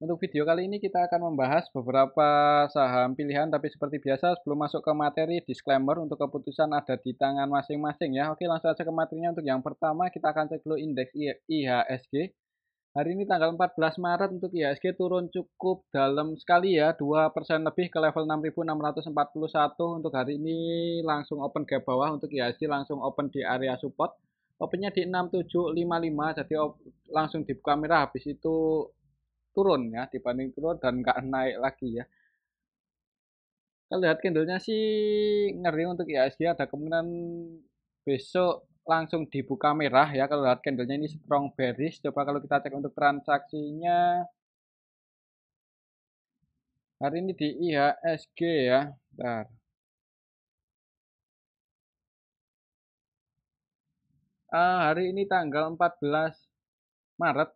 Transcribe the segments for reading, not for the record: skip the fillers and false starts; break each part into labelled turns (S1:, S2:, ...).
S1: Untuk video kali ini kita akan membahas beberapa saham pilihan, tapi seperti biasa sebelum masuk ke materi, disclaimer untuk keputusan ada di tangan masing-masing ya. Oke, langsung saja ke materinya. Untuk yang pertama kita akan cek dulu indeks IHSG. Hari ini tanggal 14 Maret untuk IHSG turun cukup dalam sekali ya, 2% lebih ke level 6.641. Untuk hari ini langsung open gap bawah untuk IHSG, langsung open di area support. Opennya di 6755, jadi langsung dibuka merah, habis itu turun ya, dibanding turun dan nggak naik lagi ya. Kalau lihat candlenya sih ngeri untuk IHSG, ada kemungkinan besok langsung dibuka merah ya. Kalau lihat candlenya ini strong bearish. Coba kalau kita cek untuk transaksinya hari ini di IHSG ya. Bentar. Hari ini tanggal 14 Maret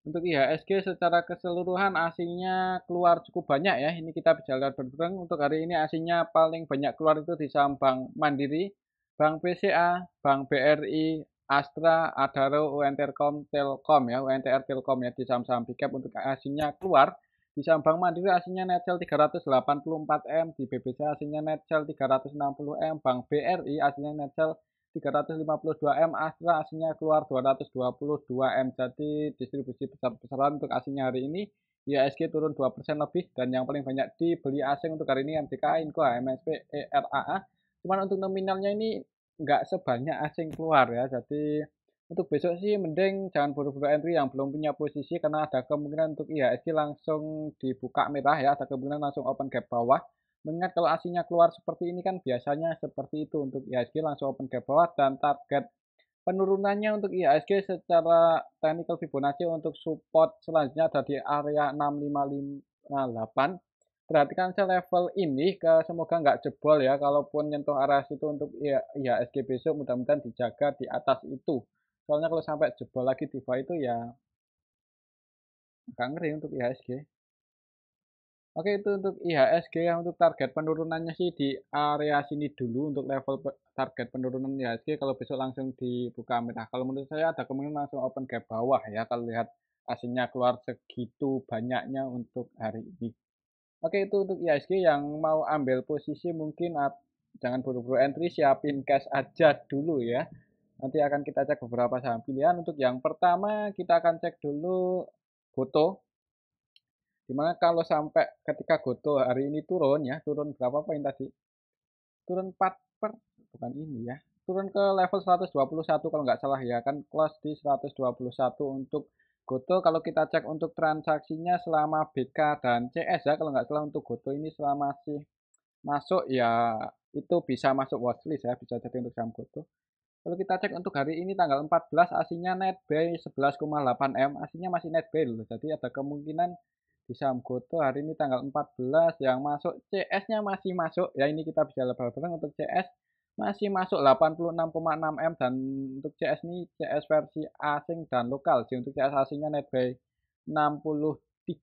S1: untuk IHSG secara keseluruhan asingnya keluar cukup banyak ya. Ini kita bisa lihat berbareng. Untuk hari ini asingnya paling banyak keluar itu di saham Bank Mandiri, Bank BCA, Bank BRI, Astra, Adaro, UNTRCOM, Telkom ya, UNTR Telkom ya, di saham-saham big cap untuk asingnya keluar. Di saham Bank Mandiri asingnya net sell 384 M, di BBCA asingnya net sell 360 M, Bank BRI asingnya net sell 352 M, Astra aslinya keluar 222 M. Jadi distribusi besar-besaran untuk aslinya hari ini. IHSG turun 2% lebih dan yang paling banyak dibeli asing untuk hari ini MDKA, Inco, HMSP, ERAA. Cuman untuk nominalnya ini nggak sebanyak asing keluar ya. Jadi untuk besok sih mending jangan buru-buru entry yang belum punya posisi karena ada kemungkinan untuk IHSG langsung dibuka merah ya, ada kemungkinan langsung open gap bawah. Mengingat kalau aslinya keluar seperti ini kan biasanya seperti itu untuk IHSG langsung open gap bawah dan target penurunannya untuk IHSG secara technical Fibonacci untuk support selanjutnya ada di area 6558. Perhatikan saya level ini semoga nggak jebol ya, kalaupun nyentuh area situ untuk IHSG besok mudah-mudahan dijaga di atas itu. Soalnya kalau sampai jebol lagi di bawah itu ya agak ngeri untuk IHSG. Oke, itu untuk IHSG yang untuk target penurunannya sih di area sini dulu untuk level target penurunan IHSG, kalau besok langsung dibuka merah. Kalau menurut saya ada kemungkinan langsung open gap bawah ya kalau lihat aslinya keluar segitu banyaknya untuk hari ini. Oke, itu untuk IHSG yang mau ambil posisi mungkin jangan buru-buru entry, siapin cash aja dulu ya. Nanti akan kita cek beberapa saham pilihan. Untuk yang pertama kita akan cek dulu Goto. Dimana kalau sampai ketika Goto hari ini turun ya, turun berapa poin tadi? Turun 4 bukan ini ya. Turun ke level 121 kalau nggak salah ya, kan close di 121 untuk Goto. Kalau kita cek untuk transaksinya selama BK dan CS ya, kalau nggak salah untuk Goto ini selama masih masuk ya itu bisa masuk watchlist ya, bisa jadi untuk saham Goto. Kalau kita cek untuk hari ini tanggal 14 aslinya net buy 11,8 M, aslinya masih net buy loh. Jadi ada kemungkinan di saham Goto hari ini tanggal 14 yang masuk CS-nya masih masuk. Ya ini kita bisa lebar bareng untuk CS masih masuk 86,6 M dan untuk CS ini CS versi asing dan lokal. Jadi untuk CS asingnya net buy 63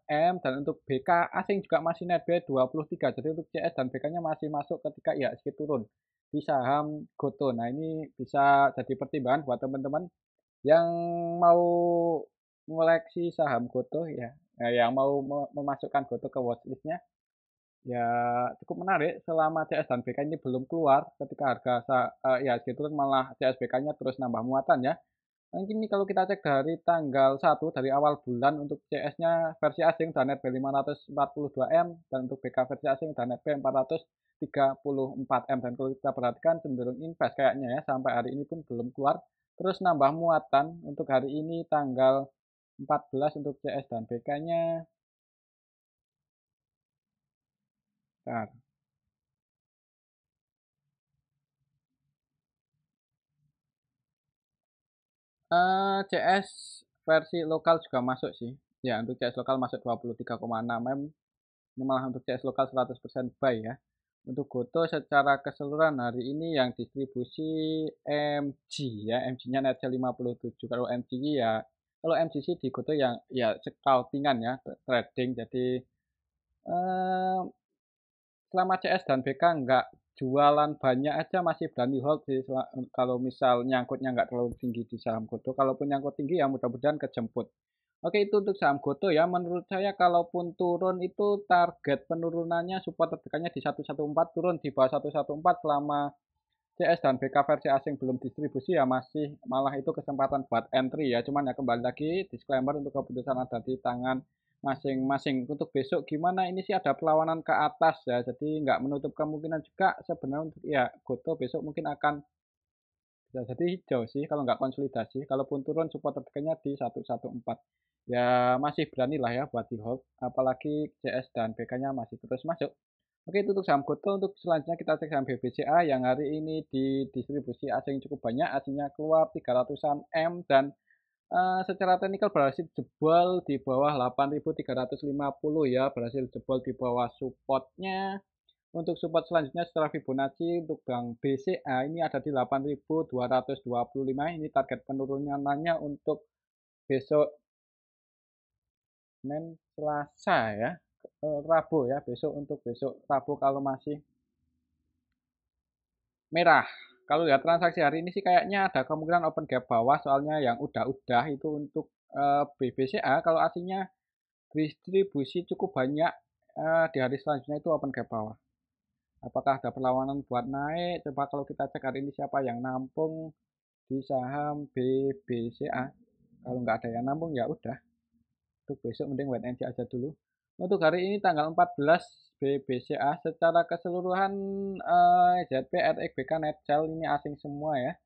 S1: M dan untuk BK asing juga masih net buy 23. Jadi untuk CS dan BK-nya masih masuk ketika IHSG turun di saham Goto. Nah, ini bisa jadi pertimbangan buat teman-teman yang mau ngoleksi saham Goto ya. Nah, yang mau memasukkan Goto ke watchlistnya ya cukup menarik selama CSBK dan BK ini belum keluar. Ketika harga IHSG turun malah CSBK-nya terus nambah muatan ya. Mungkin ini kalau kita cek dari tanggal 1 dari awal bulan untuk CS-nya versi asing dan net B 542 M dan untuk BK versi asing dan net B 434 M, dan kalau kita perhatikan cenderung invest kayaknya ya sampai hari ini pun belum keluar. Terus nambah muatan untuk hari ini tanggal 14 untuk CS dan BK-nya. Nah, CS versi lokal juga masuk sih. Ya, untuk CS lokal masuk 23,6 M. Ini malah untuk CS lokal 100% buy ya. Untuk Goto secara keseluruhan hari ini yang distribusi MG ya, MG-nya net sell 57. Kalau MG ya, kalau MGC di Goto yang ya scalpingan ya, trading. Jadi eh, selama CS dan BK nggak jualan banyak aja masih berani hold sih kalau misal nyangkutnya nggak terlalu tinggi di saham Goto. Kalaupun nyangkut tinggi ya mudah-mudahan kejemput. Oke, itu untuk saham Goto ya, menurut saya kalaupun turun itu target penurunannya support terdekatnya di 114, turun di bawah 114 selama CS dan BK versi asing belum distribusi ya masih malah itu kesempatan buat entry ya. Cuman ya kembali lagi disclaimer untuk keputusan ada di tangan masing-masing. Untuk besok gimana ini sih ada perlawanan ke atas ya. Jadi nggak menutup kemungkinan juga sebenarnya untuk ya Goto besok mungkin akan bisa jadi hijau sih kalau nggak konsolidasi. Kalaupun turun support terdekatnya di 114. Ya masih berani lah ya buat di hold. Apalagi CS dan BK-nya masih terus masuk. Oke, itu untuk saham Goto. Untuk selanjutnya kita cek saham BBCA yang hari ini di distribusi asing cukup banyak. Aslinya keluar 300-an M dan secara teknikal berhasil jebol di bawah 8.350 ya. Berhasil jebol di bawah supportnya. Untuk support selanjutnya setelah Fibonacci untuk Bank BCA ini ada di 8.225. Ini target penurunannya untuk besok Senin Selasa ya. Rabu ya, besok untuk besok Rabu kalau masih merah. Kalau lihat transaksi hari ini sih kayaknya ada kemungkinan open gap bawah soalnya yang udah-udah itu untuk BBCA kalau aslinya distribusi cukup banyak di hari selanjutnya itu open gap bawah. Apakah ada perlawanan buat naik? Coba kalau kita cek hari ini siapa yang nampung di saham BBCA. Kalau nggak ada yang nampung ya udah. Untuk besok mending wait and see aja dulu. Untuk hari ini tanggal 14 BBCA secara keseluruhan ZP, RXBK, Netcel ini asing semua ya.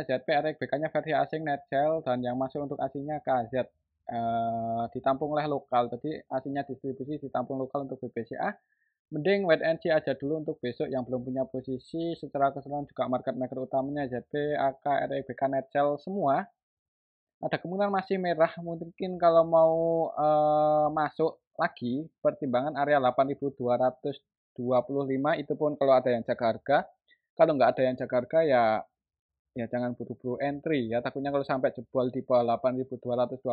S1: ZP, RXBK-nya versi asing Netcel dan yang masuk untuk asingnya KZ. Ditampung oleh lokal, jadi asingnya distribusi ditampung lokal untuk BBCA. Mending wait and see aja dulu untuk besok yang belum punya posisi. Secara keseluruhan juga market maker utamanya ZP, AK, RXBK, Netcel semua ada kemungkinan masih merah. Mungkin kalau mau masuk lagi pertimbangan area 8.225 itu pun kalau ada yang jaga harga. Kalau nggak ada yang jaga harga ya jangan buru-buru entry ya. Takutnya kalau sampai jebol di bawah 8.225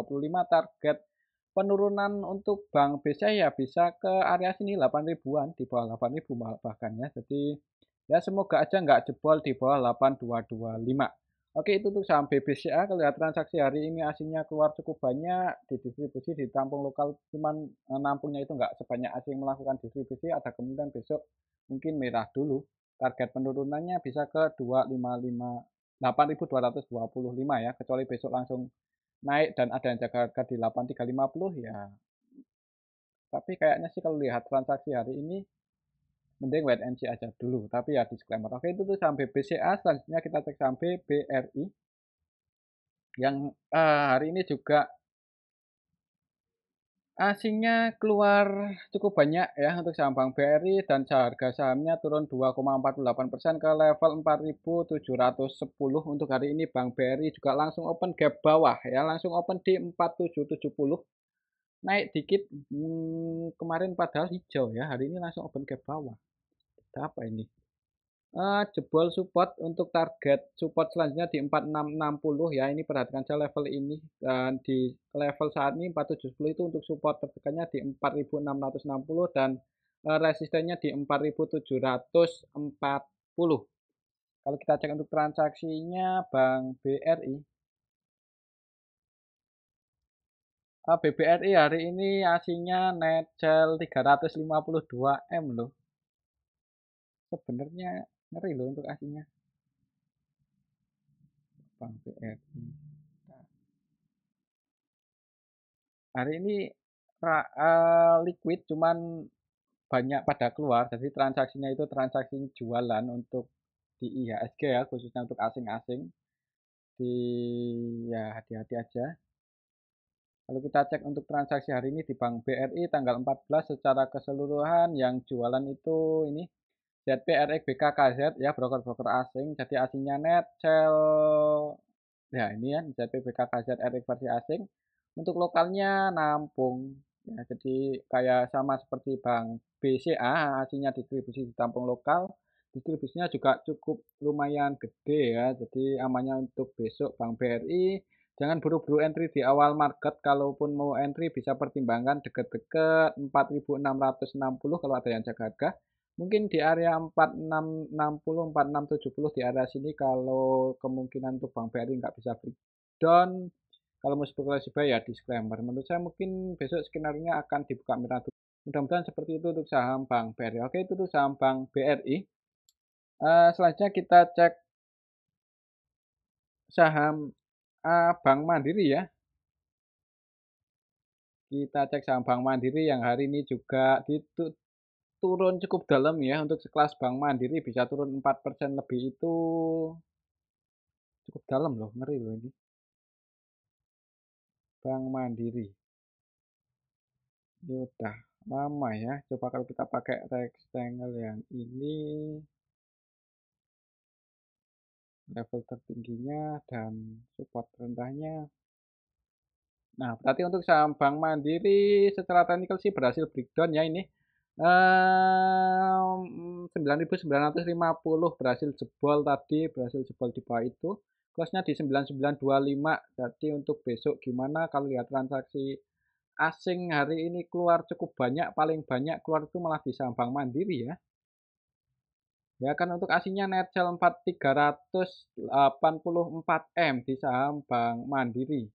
S1: target penurunan untuk Bank BCA ya bisa ke area sini 8 ribuan di bawah 8 ribu bahkan ya. Jadi ya semoga aja nggak jebol di bawah 8.225. Oke, itu untuk saham BBCA. Kalau lihat transaksi hari ini asingnya keluar cukup banyak, didistribusi ditampung lokal, cuman nampungnya itu nggak sebanyak asing melakukan distribusi, ada kemungkinan besok mungkin merah dulu. Target penurunannya bisa ke 255, 8.225 ya, kecuali besok langsung naik dan ada yang jaga harga di 8350 ya. Tapi kayaknya sih kalau lihat transaksi hari ini mending wait and see aja dulu. Tapi ya disclaimer. Oke, itu tuh saham BBCA. Selanjutnya kita cek saham BRI yang hari ini juga asingnya keluar cukup banyak ya untuk saham Bank BRI dan harga sahamnya turun 2,48% ke level 4.710. Untuk hari ini Bank BRI juga langsung open gap bawah ya, langsung open di 4.770. Naik dikit kemarin padahal hijau ya, hari ini langsung open gap bawah. Apa ini? Jebol support untuk target support selanjutnya di 4660 ya, ini perhatikan saja level ini dan di level saat ini 4710 itu untuk support terdekatnya di 4660 dan resistennya di 4740. Kalau kita cek untuk transaksinya Bank BRI, BBRI hari ini aslinya netcel 352 M loh. Sebenarnya ngeri loh untuk aslinya Bank BRI. Hari ini liquid cuman banyak pada keluar, jadi transaksinya itu transaksi jualan untuk di IHSG ya, khususnya untuk asing-asing. Di ya hati-hati aja. Kalau kita cek untuk transaksi hari ini di Bank BRI tanggal 14 secara keseluruhan yang jualan itu ini ZP, RX, BK, KZ ya, broker-broker asing. Jadi asingnya net, sell ya ini ya ZP, BK, KZ, RX versi asing. Untuk lokalnya nampung. Ya, jadi kayak sama seperti Bank BCA, hasilnya distribusi di tampung lokal. Distribusinya juga cukup lumayan gede ya. Jadi amannya untuk besok Bank BRI. Jangan buru-buru entry di awal market. Kalaupun mau entry bisa pertimbangkan deket-deket 4.660 kalau ada yang jaga harga. Mungkin di area 4660, 4670 di area sini kalau kemungkinan untuk Bank BRI nggak bisa breakdown Kalau mau spekulasi buy ya disclaimer. Menurut saya mungkin besok skenario akan dibuka merah dulu. Mudah-mudahan seperti itu untuk saham Bank BRI. Oke, itu untuk saham Bank BRI. Selanjutnya kita cek saham Bank Mandiri ya. Kita cek saham Bank Mandiri yang hari ini juga turun cukup dalam ya. Untuk sekelas Bank Mandiri bisa turun 4% lebih itu cukup dalam loh, ngeri loh ini. Bank Mandiri. Ini udah lama ya. Coba kalau kita pakai rectangle yang ini, level tertingginya dan support rendahnya. Nah, berarti untuk saham Bank Mandiri secara teknikal sih berhasil breakdown ya ini. 9.950 berhasil jebol tadi, berhasil jebol di bawah itu. Close-nya di 9925. Jadi untuk besok gimana kalau lihat transaksi asing hari ini keluar cukup banyak, paling banyak keluar itu malah di saham Bank Mandiri ya. Ya kan untuk aslinya net sell 4.384 M di saham Bank Mandiri.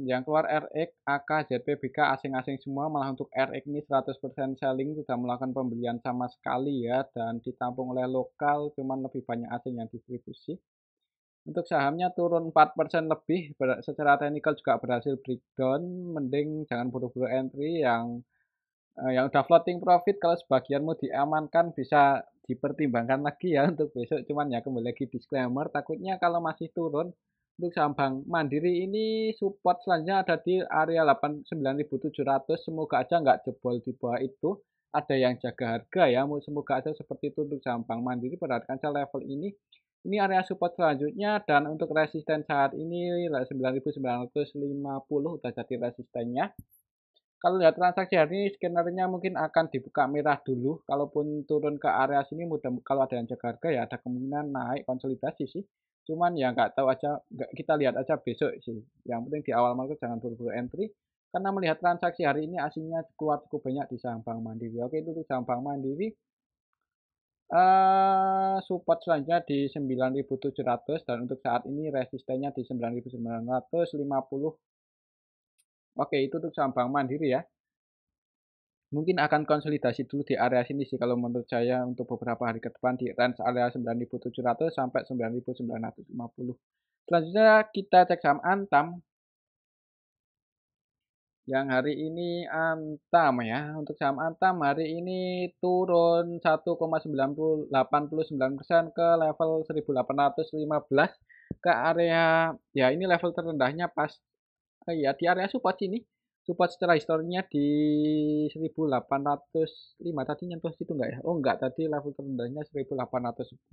S1: Yang keluar RX, AK, ZPBK asing-asing semua, malah untuk RX ini 100% selling, sudah melakukan pembelian sama sekali ya, dan ditampung oleh lokal, cuman lebih banyak asing yang distribusi. Untuk sahamnya turun 4% lebih, secara teknikal juga berhasil breakdown, mending jangan buru-buru entry yang udah floating profit kalau sebagian mau diamankan bisa dipertimbangkan lagi ya untuk besok, cuman ya kembali lagi disclaimer takutnya kalau masih turun untuk saham Bank Mandiri ini support selanjutnya ada di area 89.700, semoga aja nggak jebol di bawah itu, ada yang jaga harga ya, semoga aja seperti itu untuk saham Bank Mandiri. Perhatikan saja level ini area support selanjutnya, dan untuk resisten saat ini 9.950 udah jadi resistennya. Kalau lihat transaksi hari ini skenario mungkin akan dibuka merah dulu. Kalaupun turun ke area sini mudah, kalau ada yang jaga harga ya ada kemungkinan naik konsolidasi sih. Cuman ya nggak tahu aja, nggak, kita lihat aja besok sih. Yang penting di awal market jangan buru-buru entry. Karena melihat transaksi hari ini aslinya keluar cukup banyak di saham Bank Mandiri. Oke, itu untuk saham Bank Mandiri. Support selanjutnya di 9.700 dan untuk saat ini resistennya di 9.950. Oke, itu untuk saham Bank Mandiri ya. Mungkin akan konsolidasi dulu di area sini sih kalau menurut saya untuk beberapa hari ke depan di range area 9.700 sampai 9.950. Selanjutnya kita cek saham Antam yang hari ini Antam ya. Untuk saham Antam hari ini turun 1,89% ke level 1815 ke area ya ini level terendahnya pas ya di area support sini. Support secara historinya di 1805 tadi nyentuh situ enggak ya? Oh enggak, tadi level terendahnya 1810.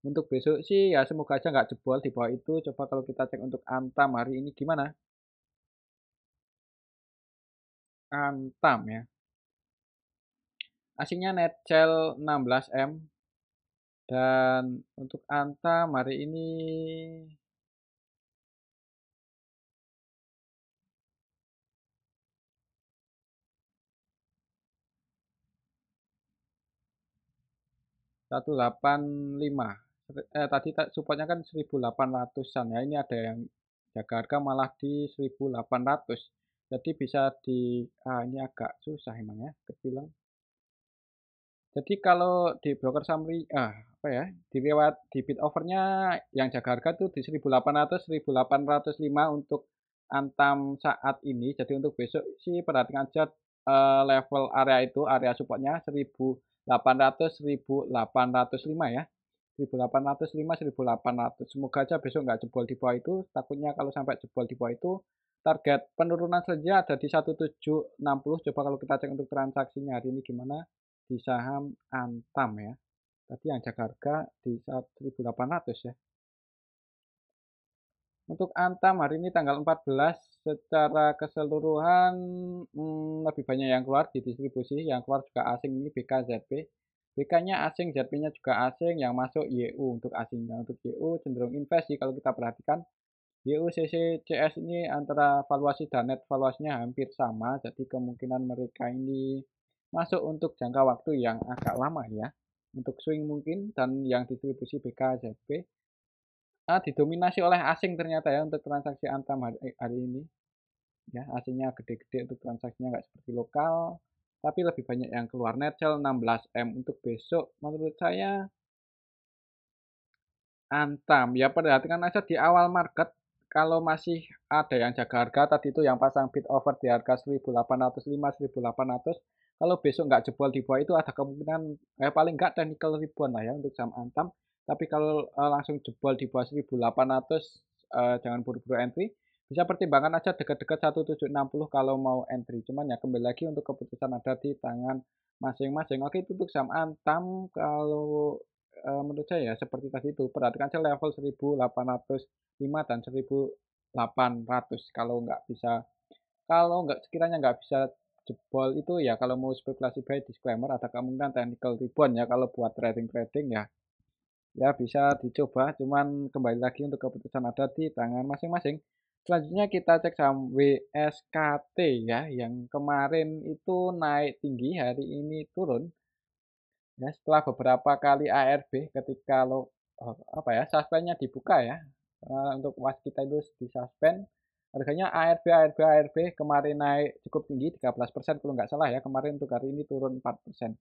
S1: Untuk besok sih ya semoga aja nggak jebol di bawah itu. Coba kalau kita cek untuk Antam hari ini gimana? Antam ya. Asingnya net sell 16 M dan untuk Antam hari ini 185. Tadi supportnya kan 1800-an ya. Ini ada yang jaga harga malah di 1800. Jadi bisa ini agak susah emang ya, kecilan. Jadi kalau di broker summary apa ya? Di bid overnya yang jaga harga tuh di 1800, 1805 untuk Antam saat ini. Jadi untuk besok sih perhatikan aja level area itu, area supportnya 1800, 1805 ya. 1805, 1800. Semoga aja besok nggak jebol di bawah itu. Takutnya kalau sampai jebol di bawah itu, target penurunan selanjutnya ada di 1760. Coba kalau kita cek untuk transaksinya hari ini gimana di saham Antam ya. Tadi yang jaga harga di 1800 ya. Untuk Antam hari ini tanggal 14 secara keseluruhan lebih banyak yang keluar di distribusi, yang keluar juga asing ini BKZP. BK-nya asing, ZP-nya juga asing, yang masuk YU untuk asingnya. Untuk YU cenderung invest sih kalau kita perhatikan. YU CCCS ini antara valuasi dan net valuasinya hampir sama, jadi kemungkinan mereka ini masuk untuk jangka waktu yang agak lama ya. Untuk swing mungkin dan yang distribusi BKZP didominasi oleh asing ternyata ya untuk transaksi Antam hari ini. Ya, asingnya gede-gede untuk transaksinya nggak seperti lokal, tapi lebih banyak yang keluar. Netcel 16M untuk besok menurut saya Antam. Ya perhatikan aja di awal market kalau masih ada yang jaga harga tadi itu yang pasang bid over di harga 1805 1800 kalau besok nggak jebol di bawah itu ada kemungkinan paling nggak technical ribuan lah ya untuk saham Antam. Tapi kalau langsung jebol di bawah 1800 jangan buru-buru entry. Bisa pertimbangkan aja dekat-dekat 1760 kalau mau entry. Cuman ya kembali lagi untuk keputusan ada di tangan masing-masing. Oke itu untuk saham Antam kalau menurut saya ya seperti tadi itu, perhatikan aja level 1805 dan 1800 kalau nggak sekiranya nggak bisa jebol itu ya kalau mau spekulasi buy disclaimer ada kemungkinan technical rebound ya kalau buat trading-trading ya ya bisa dicoba cuman kembali lagi untuk keputusan ada di tangan masing-masing. Selanjutnya kita cek saham WSKT ya yang kemarin itu naik tinggi hari ini turun. Ya, setelah beberapa kali ARB ketika apa ya, suspend dibuka ya. Untuk waskita itu disuspend. Harganya ARB kemarin naik cukup tinggi 13% kalau nggak salah ya. Kemarin untuk hari ini turun 4%.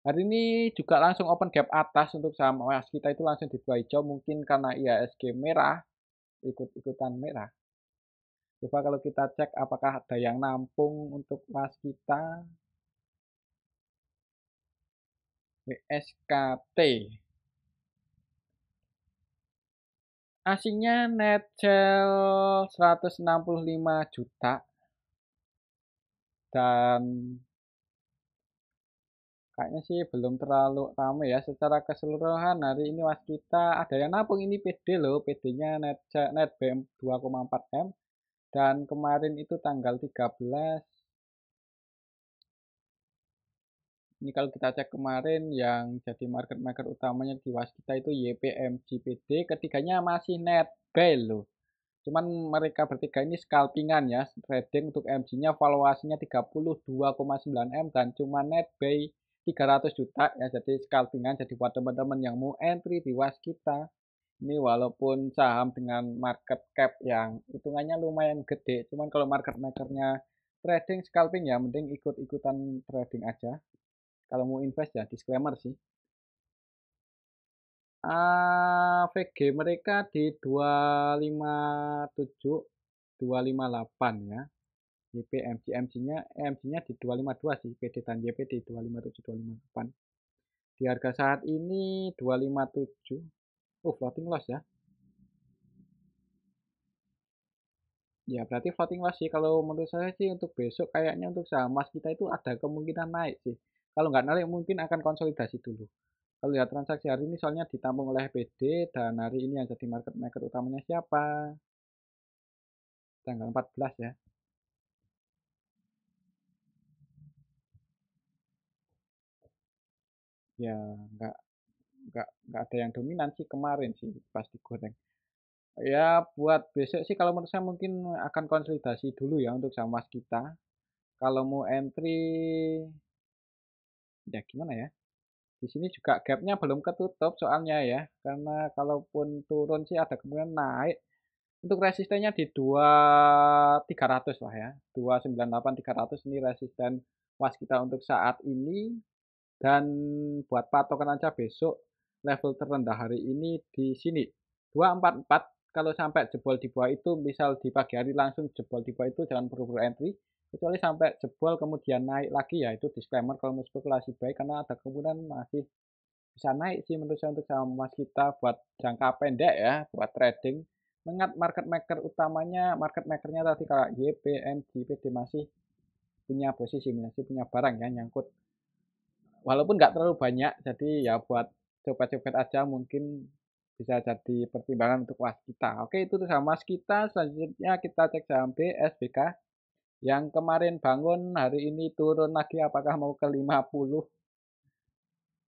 S1: Hari ini juga langsung open gap atas untuk saham waskita itu langsung dibuka hijau mungkin karena IHSG merah ikut-ikutan merah. Coba kalau kita cek apakah ada yang nampung untuk waskita WSKT. Asingnya netcel 165 juta dan kayaknya sih belum terlalu ramai ya secara keseluruhan hari ini waskita ada yang nabung ini PD loh PD-nya net BM 2,4 M dan kemarin itu tanggal 13 ini kalau kita cek kemarin yang jadi market maker utamanya di waskita itu YPMGPD ketiganya masih net buy loh. Cuman mereka bertiga ini scalpingan ya, trading untuk MG-nya valuasinya 32,9 M dan cuma net buy 300 juta ya, jadi scalpingan. Jadi buat teman-teman yang mau entry di waskita, ini walaupun saham dengan market cap yang hitungannya lumayan gede, cuman kalau market makernya trading scalping ya mending ikut-ikutan trading aja. Kalau mau invest ya disclaimer sih. VG mereka di 257 258 ya. YP MG MG-nya MG-nya di 252 sih, PD dan YP di 257 258. Di harga saat ini 257. Oh, floating loss ya. Ya, berarti floating loss sih kalau menurut saya sih untuk besok kayaknya untuk saham Mas kita itu ada kemungkinan naik sih. Kalau nggak naik mungkin akan konsolidasi dulu. Kalau lihat transaksi hari ini soalnya ditampung oleh PD dan hari ini yang jadi market maker utamanya siapa? Tanggal 14 ya. Ya, nggak nggak ada yang dominan sih kemarin sih pas digoreng. Ya buat besok sih kalau menurut saya mungkin akan konsolidasi dulu ya untuk saham kita. Kalau mau entry ya gimana ya? Di sini juga gapnya belum ketutup soalnya ya. Karena kalaupun turun sih ada kemungkinan naik. Untuk resistennya di 2300 lah ya. 298 300 ini resisten was kita untuk saat ini. Dan buat patokan aja besok level terendah hari ini di sini 244 kalau sampai jebol di bawah itu misal di pagi hari langsung jebol di bawah itu jangan buru-buru entry kecuali sampai jebol kemudian naik lagi ya itu disclaimer kalau mau spekulasi baik karena ada kemungkinan masih bisa naik sih menurut saya untuk saham emas kita buat jangka pendek ya buat trading mengingat market maker utamanya market makernya tadi kalau YPM GPD masih punya posisi masih punya barang ya nyangkut walaupun nggak terlalu banyak jadi ya buat copet-copet aja mungkin bisa jadi pertimbangan untuk was kita. Oke itu tuh sama mas kita selanjutnya kita cek saham BSBK yang kemarin bangun hari ini turun lagi apakah mau ke 50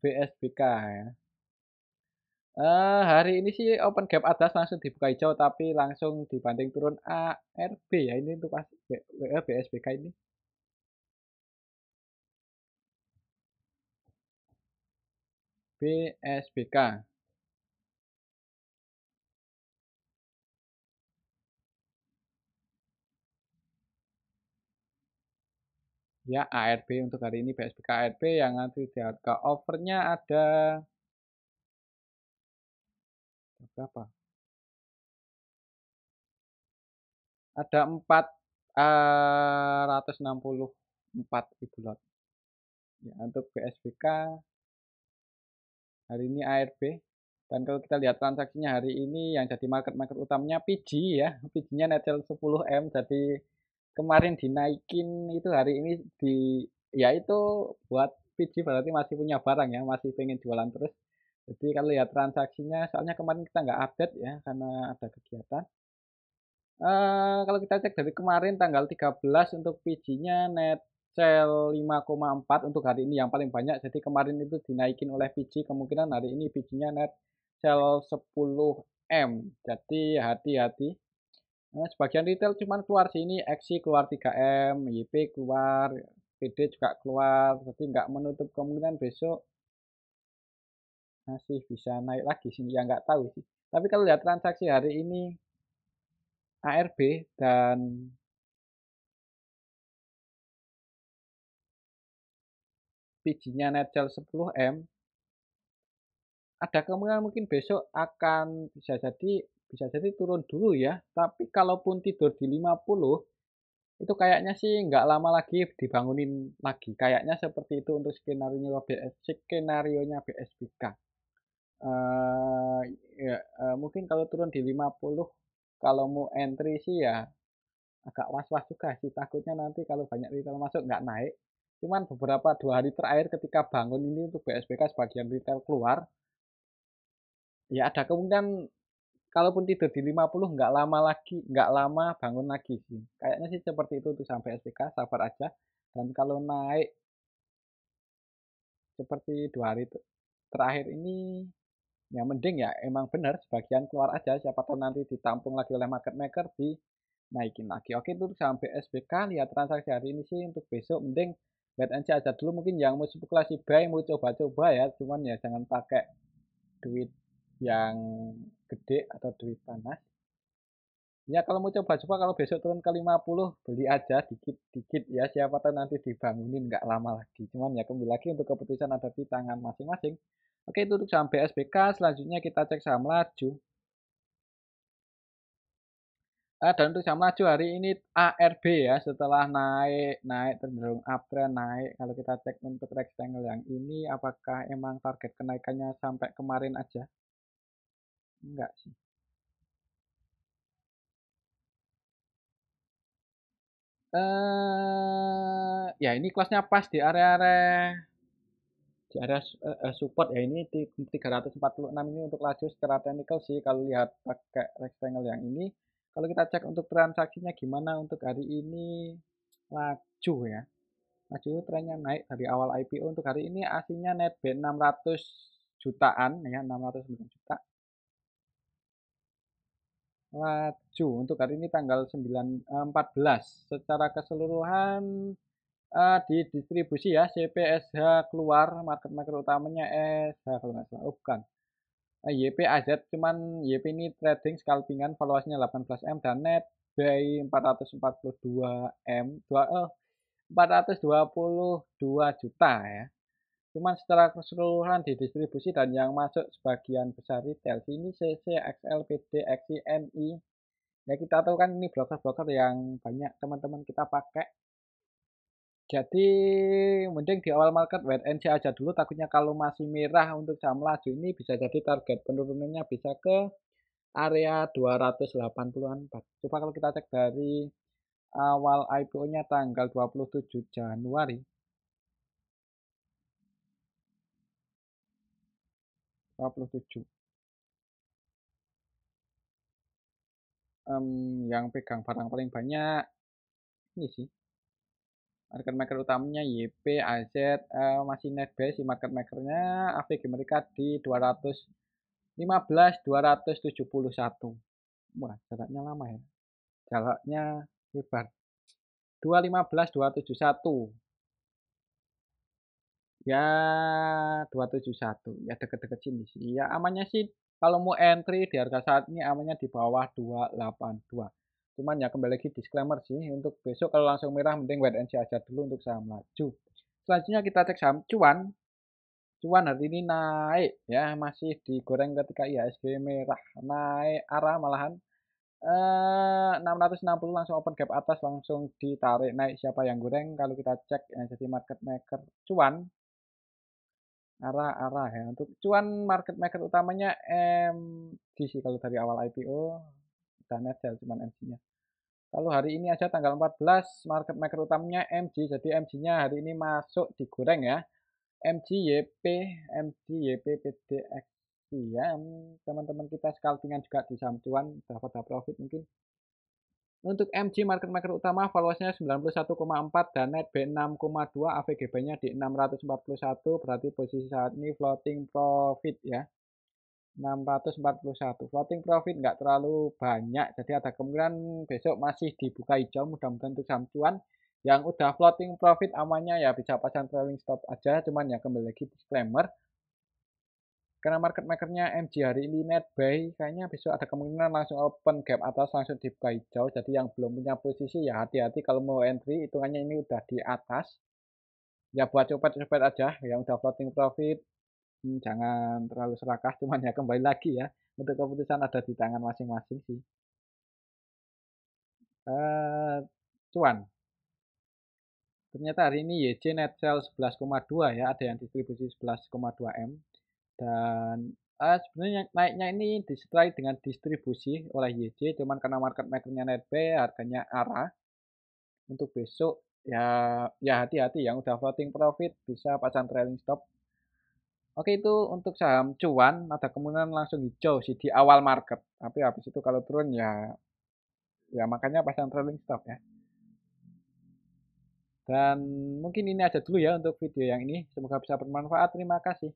S1: BSBK ya. Hari ini sih open gap atas langsung dibuka hijau tapi langsung dibanting turun ARB ya ini untuk BSBK ini BSBK. Ya, ARB untuk hari ini BSBK ARB yang nanti di harga overnya ada berapa? Ada 464.000 lot. Ya, untuk BSBK hari ini ARB. Dan kalau kita lihat transaksinya hari ini yang jadi market utamanya PG ya. PG-nya netzel 10M. Jadi kemarin dinaikin itu hari ini ya itu buat PG berarti masih punya barang ya, masih pengen jualan terus. Jadi kalau lihat transaksinya, soalnya kemarin kita nggak update ya karena ada kegiatan. Kalau kita cek dari kemarin tanggal 13 untuk PG-nya net sell 5,4 untuk hari ini yang paling banyak. Jadi kemarin itu dinaikin oleh PG, kemungkinan hari ini PG-nya net sell 10M. Jadi hati-hati. Sebagian retail cuman keluar sini, XI keluar 3M, YP keluar, PD juga keluar. Jadi nggak menutup kemungkinan besok masih bisa naik lagi sih. Ya nggak tahu sih. Tapi kalau lihat transaksi hari ini ARB dan PG-nya netzel 10M, ada kemungkinan mungkin besok akan bisa jadi turun dulu ya. Tapi kalaupun tidur di 50, itu kayaknya sih nggak lama lagi dibangunin lagi. Kayaknya seperti itu untuk skenario-nya BSBK. Ya, mungkin kalau turun di 50, kalau mau entry sih ya agak was-was juga sih. Takutnya nanti kalau banyak retail masuk nggak naik. Cuman beberapa 2 hari terakhir ketika bangun ini untuk BSBK sebagian retail keluar, ya ada kemungkinan kalaupun tidur di 50 nggak lama bangun lagi sih. Kayaknya sih seperti itu untuk sampai SPK, sabar aja. Dan kalau naik seperti 2 hari terakhir ini, ya mending ya emang benar sebagian keluar aja. Siapa tahu nanti ditampung lagi oleh market maker dinaikin lagi. Oke itu untuk sampai SPK, lihat transaksi hari ini sih untuk besok mending wait and see aja dulu. Mungkin yang mau spekulasi buy, mau coba-coba ya. Cuman ya jangan pakai duit yang gede atau duit panas. Ya kalau mau coba-coba kalau besok turun ke 50 beli aja dikit-dikit ya siapa tahu nanti dibangunin nggak lama lagi. Cuman ya kembali lagi untuk keputusan ada di tangan masing-masing. Oke itu untuk saham BSBK. Selanjutnya kita cek saham laju. Dan untuk saham laju hari ini ARB ya setelah naik naik cenderung uptrend naik. Kalau kita cek untuk rectangle yang ini apakah emang target kenaikannya sampai kemarin aja? Enggak sih. Ya ini kelasnya pas di area support ya ini di 346 ini untuk laju secara teknikal sih kalau lihat pakai rectangle yang ini. Kalau kita cek untuk transaksinya gimana untuk hari ini laju ya. Laju itu trennya naik dari awal IPO untuk hari ini aslinya net B 600 jutaan ya 600 juta. Laju untuk hari ini tanggal 14 secara keseluruhan di distribusi ya CPSH keluar market maker utamanya SH kalau nggak salah bukan YP AZ cuman YP ini trading scalpingan valuasinya 18M dan net buy 442M 422 juta ya cuman secara keseluruhan di distribusi dan yang masuk sebagian besar retail sini CC, XL, PD, XI, NI ya kita tahu kan ini broker-broker yang banyak teman-teman kita pakai. Jadi mending di awal market wait and see aja dulu takutnya kalau masih merah untuk saham laju ini bisa jadi target penurunannya bisa ke area 280-an. Coba kalau kita cek dari awal IPO-nya tanggal 27 Januari 27 yang pegang barang paling banyak ini sih market maker utamanya YP, AZ, masih net buy si market makernya AVG mereka di 215, 271. Wah, jaraknya lama ya. Jaraknya lebar. 215, 271. Ya 271 ya deket-deket sini sih. Ya amannya sih kalau mau entry di harga saat ini amannya di bawah 282. Cuman ya kembali lagi disclaimer sih untuk besok kalau langsung merah mending wait and see aja dulu untuk saham laju. Selanjutnya kita cek saham cuan. Cuan hari ini naik ya masih digoreng ketika IHSG merah naik arah malahan 660 langsung open gap atas langsung ditarik naik siapa yang goreng kalau kita cek yang jadi market maker cuan arah-arah ya. Untuk cuan market maker utamanya MG sih kalau dari awal IPO udah net sell cuman MG-nya. Kalau hari ini aja tanggal 14 market maker utamanya MG. Jadi MG-nya hari ini masuk digoreng ya. MGYP, MGYP PDXI ya. Teman-teman kita scalpingan juga di saham cuan dapat profit mungkin. Untuk MG market maker utama valuasinya 91,4 dan net B 6,2, AVGB-nya di 641, berarti posisi saat ini floating profit ya. 641 floating profit nggak terlalu banyak, jadi ada kemungkinan besok masih dibuka hijau, mudah-mudahan untuk saham cuan yang udah floating profit amannya ya bisa pasang trailing stop aja, cuman ya kembali lagi disclaimer karena market makernya MG hari ini net buy, kayaknya besok ada kemungkinan langsung open gap atas langsung dibuka hijau. Jadi yang belum punya posisi ya hati-hati kalau mau entry, hitungannya ini udah di atas. Ya buat copet-copet aja, yang udah floating profit, jangan terlalu serakah. Cuman ya kembali lagi ya, untuk keputusan ada di tangan masing-masing sih. Eh, cuan. Ternyata hari ini YC net sell 11,2 ya, ada yang distribusi 11,2 M. Dan sebenarnya naiknya ini disertai dengan distribusi oleh YC, cuman karena market makernya net buy, harganya arah. Untuk besok ya ya hati-hati yang udah floating profit bisa pasang trailing stop. Oke itu untuk saham cuan ada kemungkinan langsung hijau sih di awal market. Tapi habis itu kalau turun ya ya makanya pasang trailing stop ya. Dan mungkin ini aja dulu ya untuk video yang ini. Semoga bisa bermanfaat. Terima kasih.